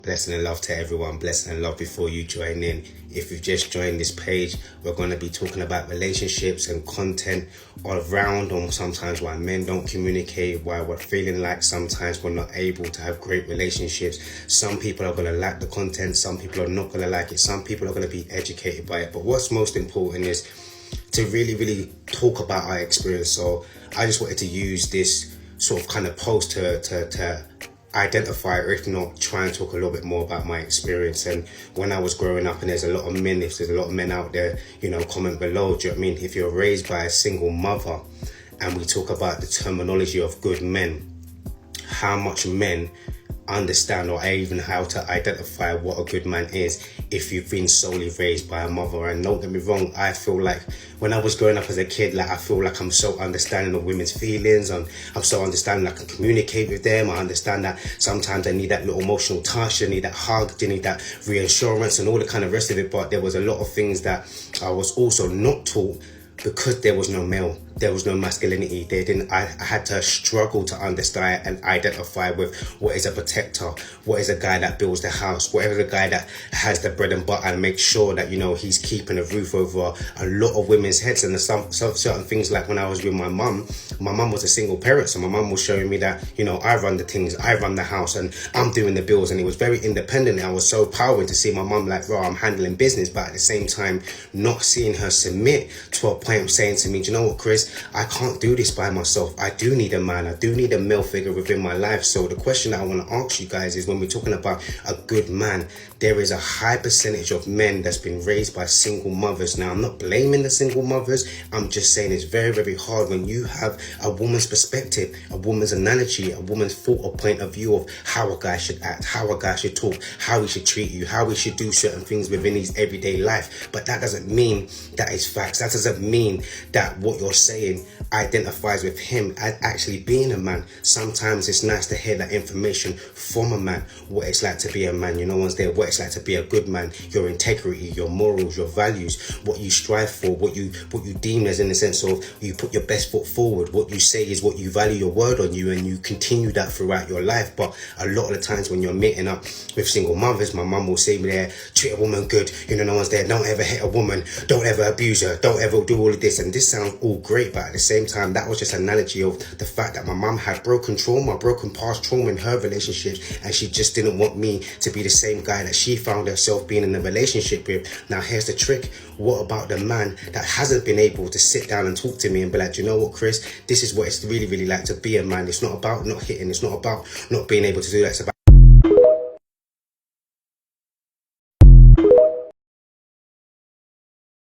Blessing and love to everyone. Blessing and love before you join in. If you've just joined this page, we're going to be talking about relationships and content all around, or sometimes why men don't communicate, why we're feeling like sometimes we're not able to have great relationships. Some people are going to like the content, some people are not going to like it, some people are going to be educated by it. But what's most important is to really talk about our experience. So I just wanted to use this sort of kind of post to identify, or if not, try and talk a little bit more about my experience. And when I was growing up, and there's a lot of men, if there's a lot of men out there, comment below. Do you know what I mean? If you're raised by a single mother, and we talk about the terminology of good men, how much men understand or even how to identify what a good man is if you've been solely raised by a mother. And don't get me wrong, I feel like when I was growing up as a kid, I feel like I'm so understanding of women's feelings, and I'm so understanding I can communicate with them. I understand that sometimes they need that little emotional touch, they need that hug, they need that reassurance and all the kind of rest of it. But there was a lot of things that I was also not taught, because there was no male, there was no masculinity. I had to struggle to understand and identify with what is a protector, what is a guy that builds the house, what is a guy that has the bread and butter and makes sure that, he's keeping a roof over a lot of women's heads. And some certain things, like when I was with my mum was a single parent. So my mum was showing me that, I run the things, I run the house, and I'm doing the bills. And it was very independent. And I was so empowering to see my mum like, I'm handling business, but at the same time, not seeing her submit to a point of saying to me, do you know what, Chris? I can't do this by myself. I do need a man. I do need a male figure within my life. So the question that I want to ask you guys is, when we're talking about a good man, there is a high percentage of men that's been raised by single mothers. Now, I'm not blaming the single mothers. I'm just saying it's very hard when you have a woman's perspective, a woman's analogy, a woman's thought or point of view of how a guy should act, how a guy should talk, how he should treat you, how he should do certain things within his everyday life. But that doesn't mean that it's facts. That doesn't mean that what you're saying identifies with him as actually being a man. Sometimes it's nice to hear that information from a man, what it's like to be a man. One's there, what it's like to be a good man, your integrity, your morals, your values, what you strive for, what you deem as, in the sense of you put your best foot forward, what you say is what you value your word on you, and you continue that throughout your life. But a lot of the times when you're meeting up with single mothers, my mum will say me there, treat a woman good, no one's there, don't ever hit a woman, don't ever abuse her, don't ever do all of this. And this sounds all great, but at the same time, that was just an analogy of the fact that my mum had broken past trauma in her relationships, and she just didn't want me to be the same guy that she found herself being in a relationship with. Now, here's the trick. What about the man that hasn't been able to sit down and talk to me and be like, do you know what, Chris, this is what it's really like to be a man. It's not about not hitting, it's not about not being able to do that, it's about